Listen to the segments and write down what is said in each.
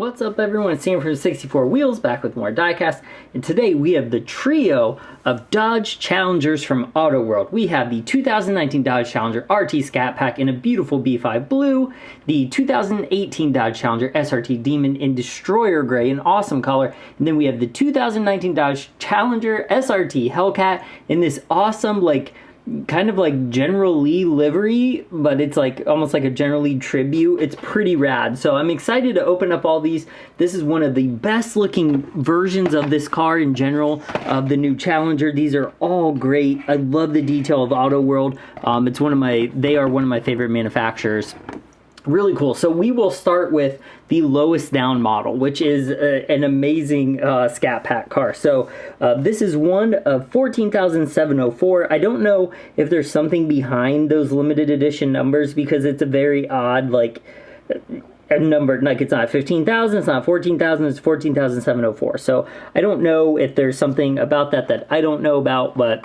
What's up everyone, it's Sam from 64 Wheels, back with more diecast, and today we have the trio of Dodge Challengers from Autoworld. We have the 2019 Dodge Challenger RT Scat Pack in a beautiful B5 blue, the 2018 Dodge Challenger SRT Demon in Destroyer Gray, an awesome color, and then we have the 2019 Dodge Challenger SRT Hellcat in this awesome, kind of like General Lee livery, but it's like almost like a General Lee tribute. It's pretty rad. So I'm excited to open up all these. This is one of the best looking versions of this car in general, of the new Challenger. These are all great. I love the detail of Autoworld. They are one of my favorite manufacturers. Really cool. So we will start with the lowest down model, which is an amazing Scat Pack car. So this is one of 14,704. I don't know if there's something behind those limited edition numbers because it's a very odd, a number. Like, it's not 15,000, it's not 14,000, it's 14,704. So I don't know if there's something about that I don't know about, but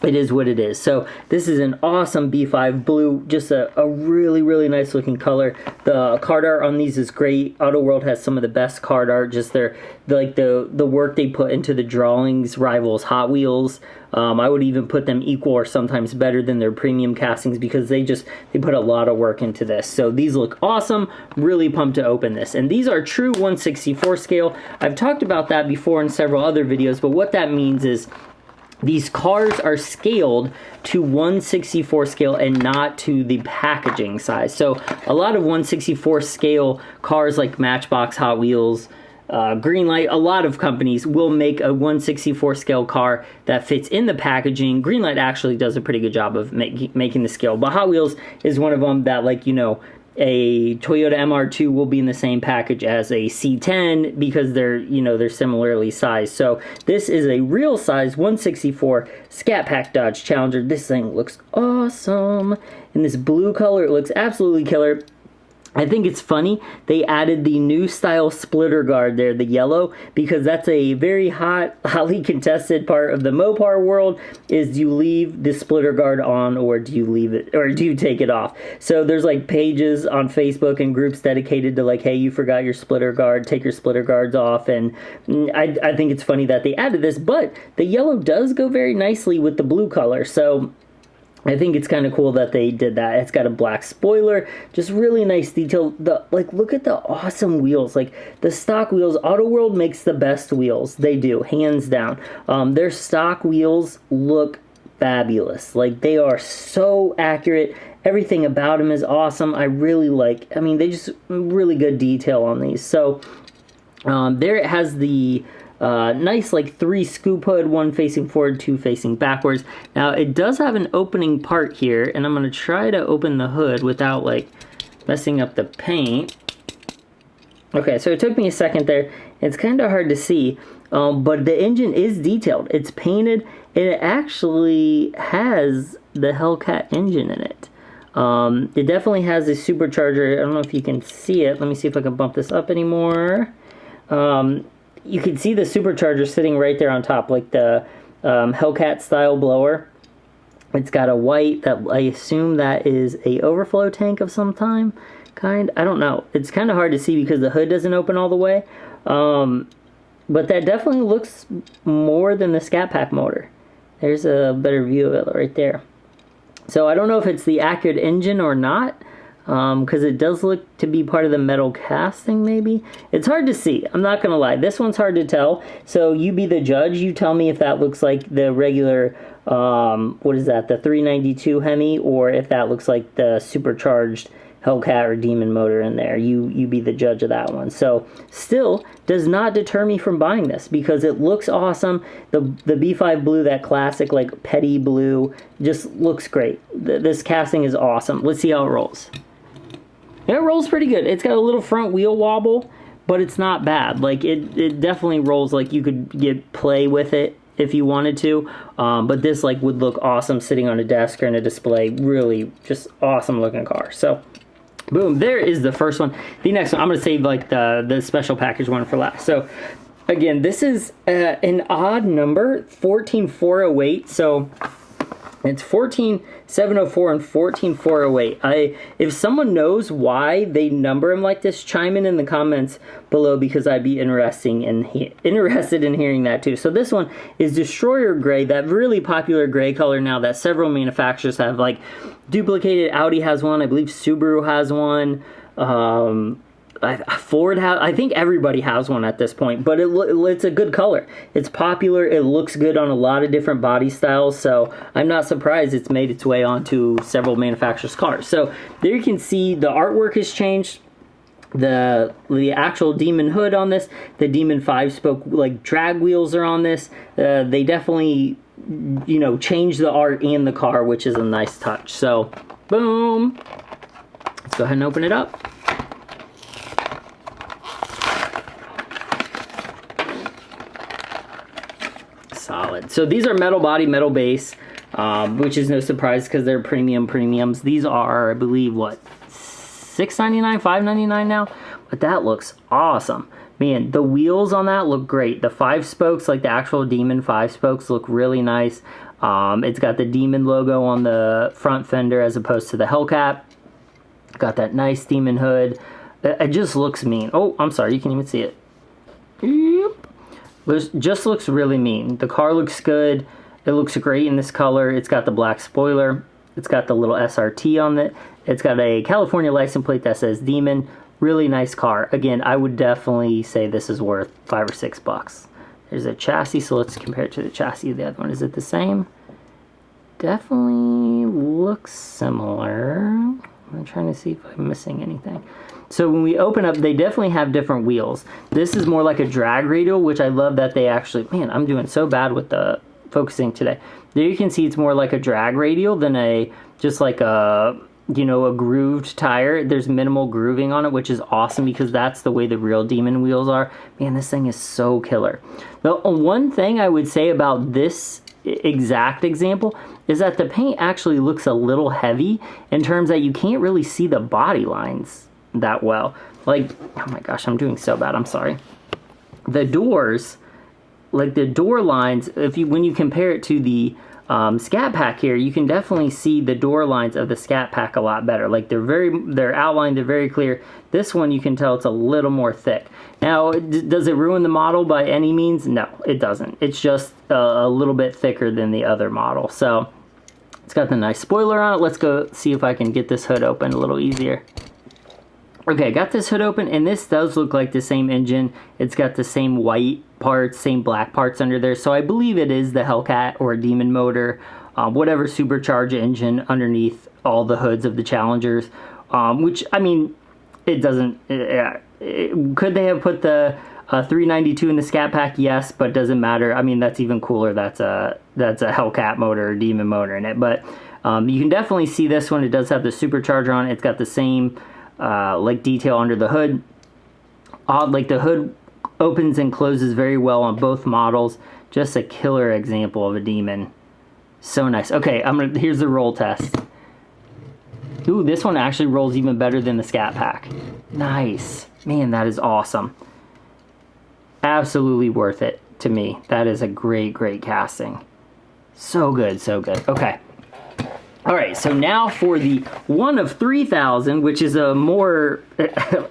it is what it is. So this is an awesome B5 blue, just a really, really nice looking color. The card art on these is great. Autoworld has some of the best card art. Just the work they put into the drawings rivals Hot Wheels. I would even put them equal or sometimes better than their premium castings because they put a lot of work into this. So these look awesome. Really pumped to open this. And these are true 1/64 scale. I've talked about that before in several other videos, but what that means is these cars are scaled to 1/64 scale and not to the packaging size. So a lot of 1/64 scale cars like Matchbox, Hot Wheels, Greenlight, a lot of companies will make a 1/64 scale car that fits in the packaging. Greenlight actually does a pretty good job of making the scale, but Hot Wheels is one of them that, a Toyota MR2 will be in the same package as a C10 because they're similarly sized. So this is a real size 1/64 Scat Pack Dodge Challenger. This thing looks awesome. In this blue color, it looks absolutely killer. I think it's funny they added the new style splitter guard there, the yellow, because that's a very hotly contested part of the Mopar world. Is do you leave the splitter guard on, or do you leave it, or do you take it off? So there's pages on Facebook and groups dedicated to hey, you forgot your splitter guard, take your splitter guards off. And I think it's funny that they added this, but the yellow does go very nicely with the blue color. So I think it's kind of cool that they did that. It's got a black spoiler, just really nice detail. Look at the awesome wheels. The stock wheels, Autoworld makes the best wheels. They do, hands down. Their stock wheels look fabulous. They are so accurate. Everything about them is awesome. They just really good detail on these. So there it has the nice 3 scoop hood, one facing forward, 2 facing backwards. Now it does have an opening part here, and I'm going to try to open the hood without messing up the paint. Okay, so it took me a second there. It's kind of hard to see, but the engine is detailed. It's painted, and it actually has the Hellcat engine in it. It definitely has a supercharger. I don't know if you can see it. Let me see if I can bump this up anymore. You can see the supercharger sitting right there on top, the Hellcat style blower. It's got a white, that I assume that is a overflow tank of some kind. I don't know. It's kind of hard to see because the hood doesn't open all the way. But that definitely looks more than the Scat Pack motor. There's a better view of it right there. So I don't know if it's the accurate engine or not, because it does look to be part of the metal casting, maybe. It's hard to see. I'm not gonna lie. This one's hard to tell. So you be the judge. You tell me if that looks like the regular, what is that, the 392 Hemi, or if that looks like the supercharged Hellcat or Demon motor in there. You be the judge of that one. So still does not deter me from buying this because it looks awesome. The B5 blue, that classic petty blue, just looks great. This casting is awesome. Let's see how it rolls. It rolls pretty good. It's got a little front wheel wobble, but it's not bad. It definitely rolls you could play with it if you wanted to. But this would look awesome sitting on a desk or in a display. Really just awesome looking car. So boom, there is the first one. The next one, I'm going to save the special package one for last. So again, this is an odd number, 14408. So It's 14704 and 14408. If someone knows why they number them like this, chime in the comments below, because I'd be interested in hearing that too. So this one is Destroyer Gray, that really popular gray color now that several manufacturers have like duplicated. Audi has one, I believe Subaru has one. Ford has, I think everybody has one at this point, but it's a good color. It's popular, it looks good on a lot of different body styles, so I'm not surprised it's made its way onto several manufacturers' cars. So there you can see the artwork has changed. The actual Demon hood on this, the Demon 5-spoke like drag wheels are on this. They definitely, you know, changed the art in the car, which is a nice touch. So, boom. Let's go ahead and open it up. Solid. So these are metal body, metal base, which is no surprise because they're premiums. These are, I believe, what, $6.99, $5.99 now? But that looks awesome. Man, the wheels on that look great. The 5 spokes, like the actual Demon 5 spokes, look really nice. It's got the Demon logo on the front fender as opposed to the Hellcat. Got that nice Demon hood. It just looks mean. Oh, I'm sorry, you can't even see it. It just looks really mean. The car looks good. It looks great in this color. It's got the black spoiler. It's got the little SRT on it. It's got a California license plate that says Demon. Really nice car. Again, I would definitely say this is worth $5 or $6. There's a chassis, so let's compare it to the chassis of the other one. Is it the same? Definitely looks similar. I'm trying to see if I'm missing anything. So when we open up, they definitely have different wheels. This is more like a drag radial, which I love that they actually, man, I'm doing so bad with the focusing today. There you can see it's more like a drag radial than just like a, you know, a grooved tire. There's minimal grooving on it, which is awesome because that's the way the real Demon wheels are. Man, this thing is so killer. The one thing I would say about this exact example is that the paint actually looks a little heavy in terms that you can't really see the body lines that well. Like, oh my gosh, I'm doing so bad, I'm sorry. The doors, like the door lines, when you compare it to the Scat Pack here, you can definitely see the door lines of the Scat Pack a lot better. Like they're outlined, they're very clear. This one you can tell it's a little more thick. Now, does it ruin the model by any means? No, it doesn't. It's just a little bit thicker than the other model. So it's got the nice spoiler on it. Let's go see if I can get this hood open a little easier. Okay, got this hood open, and this does look like the same engine. It's got the same white parts, same black parts under there, so I believe it is the Hellcat or a Demon motor, whatever supercharged engine underneath all the hoods of the Challengers, which, I mean, it doesn't, could they have put the 392 in the Scat Pack? Yes, but doesn't matter. I mean, that's even cooler. That's a Hellcat motor or Demon motor in it, but you can definitely see this one. It does have the supercharger on it. It's got the same like detail under the hood. Like the hood opens and closes very well on both models. Just a killer example of a Demon. So nice. Okay, here's the roll test. Ooh, this one actually rolls even better than the Scat Pack. Nice. Man, that is awesome. Absolutely worth it to me. That is a great casting. So good, so good. Okay. All right, so now for the one of 3,000, which is a more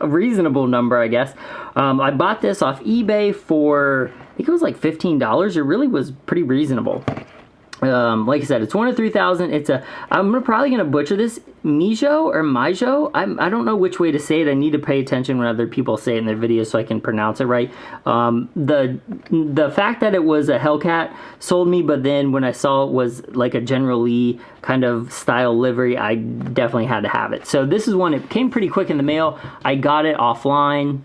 reasonable number, I guess. I bought this off eBay for, I think it was like $15. It really was pretty reasonable. Like I said, it's one of 3,000. I'm probably gonna butcher this, Mijo or Mijo. I don't know which way to say it. I need to pay attention when other people say it in their videos so I can pronounce it right. The fact that it was a Hellcat sold me, but then when I saw it was like a General Lee kind of style livery, I definitely had to have it. So this is one. It came pretty quick in the mail. I got it offline.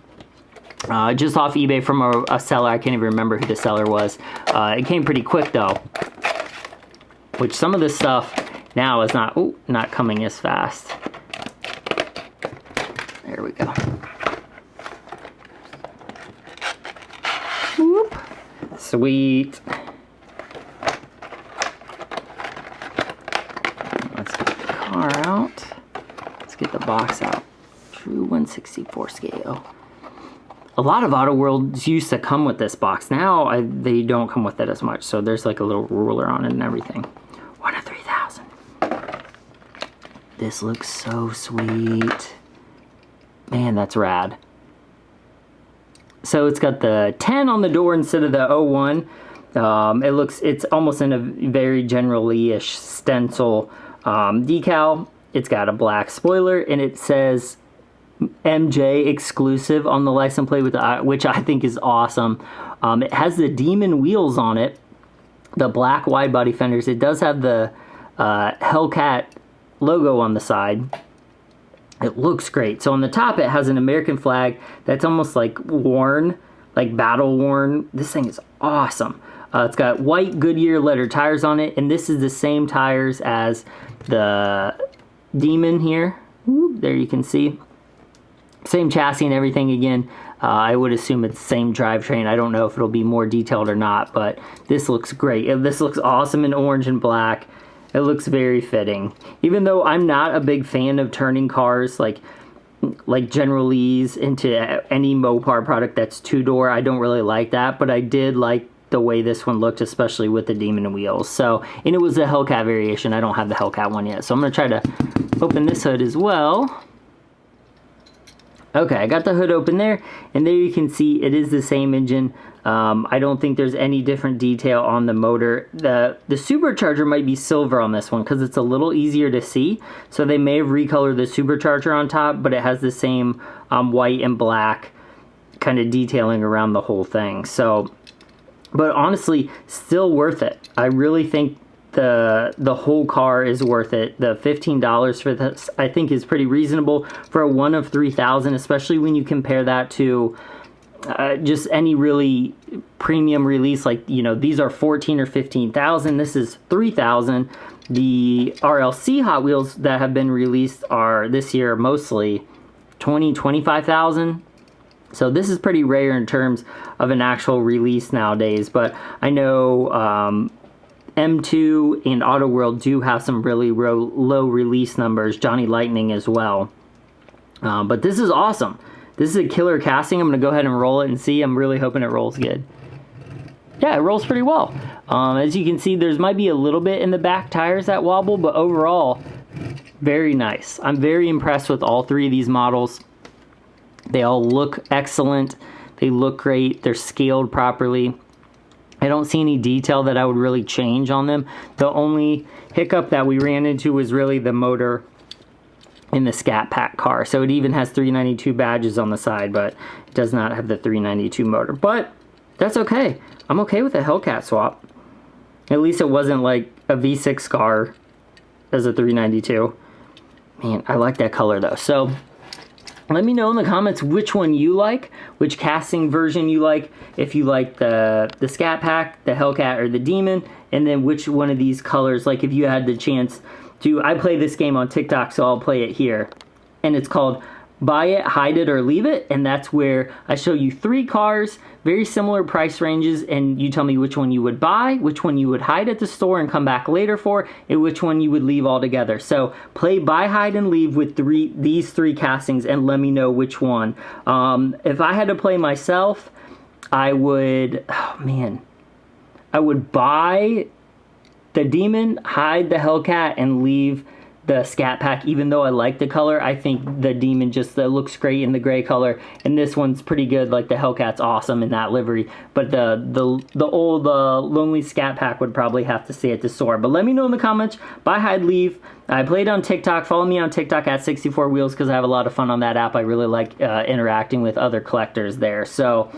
Just off eBay from a seller. I can't even remember who the seller was. It came pretty quick though. Which some of this stuff now is not coming as fast. There we go. Whoop. Sweet. Let's get the car out. Let's get the box out. True 1/64 scale. A lot of autoworlds used to come with this box. Now they don't come with it as much. So there's like a little ruler on it and everything. One of 3,000. This looks so sweet. Man, that's rad. So it's got the 10 on the door instead of the 01. It's almost in a very generally-ish stencil decal. It's got a black spoiler, and it says MJ exclusive on the license plate, which I think is awesome. It has the Demon wheels on it, the black wide body fenders. It does have the Hellcat logo on the side. It looks great. So on the top, it has an American flag that's almost like worn, like battle worn. This thing is awesome. It's got white Goodyear leather tires on it, and this is the same tires as the Demon here. Ooh, there you can see. Same chassis and everything again. I would assume it's the same drivetrain. I don't know if it'll be more detailed or not, but this looks great. This looks awesome in orange and black. It looks very fitting. Even though I'm not a big fan of turning cars like General Lee's into any Mopar product that's two-door, I don't really like that, but I did like the way this one looked, especially with the Demon wheels. So, and it was the Hellcat variation. I don't have the Hellcat one yet, so I'm going to try to open this hood as well. Okay, I got the hood open there, and there you can see it is the same engine. I don't think there's any different detail on the motor. The supercharger might be silver on this one because it's a little easier to see. So they may have recolored the supercharger on top, but it has the same white and black kind of detailing around the whole thing. So, but honestly, still worth it. I really think the whole car is worth it. The $15 for this, I think, is pretty reasonable for a one of 3,000, especially when you compare that to just any really premium release. Like, you know, these are 14 or 15,000. This is 3,000. The RLC Hot Wheels that have been released are this year mostly 20, 25,000. So this is pretty rare in terms of an actual release nowadays. But I know M2 and Autoworld do have some really low release numbers. Johnny Lightning as well. But this is awesome. This is a killer casting. I'm going to go ahead and roll it and see. I'm really hoping it rolls good. Yeah, it rolls pretty well. As you can see, there's might be a little bit in the back tires that wobble, but overall, very nice. I'm very impressed with all three of these models. They all look excellent. They look great. They're scaled properly. I don't see any detail that I would really change on them. The only hiccup that we ran into was really the motor in the Scat Pack car. So it even has 392 badges on the side, but it does not have the 392 motor. But that's okay. I'm okay with a Hellcat swap. At least it wasn't like a V6 car as a 392. Man, I like that color though. So let me know in the comments which one you like, which casting version you like, if you like the Scat Pack, the Hellcat, or the Demon, and then which one of these colors, like if you had the chance to, I play this game on TikTok, so I'll play it here. And it's called Buy It, Hide It, or Leave It, and that's where I show you three cars, very similar price ranges, and you tell me which one you would buy, which one you would hide at the store and come back later for, and which one you would leave altogether. So play Buy, Hide, and Leave with these three castings and let me know which one. If I had to play myself, I would, I would buy the Demon, hide the Hellcat, and leave the Scat Pack. Even though I like the color, I think the Demon just looks great in the gray color, and this one's pretty good. Like the Hellcat's awesome in that livery, but the old Lonely Scat Pack would probably have to stay at the store. But let me know in the comments. Buy, hide, leave. I played on TikTok. Follow me on TikTok at 64 Wheels because I have a lot of fun on that app. I really like interacting with other collectors there. So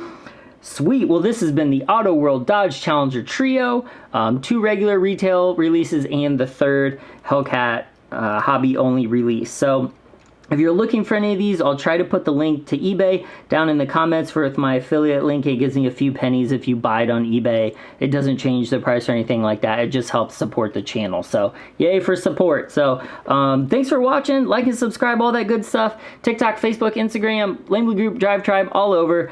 sweet. Well, this has been the Autoworld Dodge Challenger Trio, 2 regular retail releases and the 3rd Hellcat hobby only release. So if you're looking for any of these, I'll try to put the link to eBay down in the comments with my affiliate link. It gives me a few pennies if you buy it on eBay. It doesn't change the price or anything like that. It just helps support the channel. So yay for support. So thanks for watching. Like and subscribe, all that good stuff. TikTok, Facebook, Instagram, Langley Group, Drive Tribe, all over.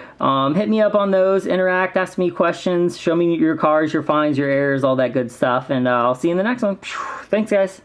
Hit me up on those. Interact, ask me questions, show me your cars, your finds, your errors, all that good stuff. And I'll see you in the next one. Thanks, guys.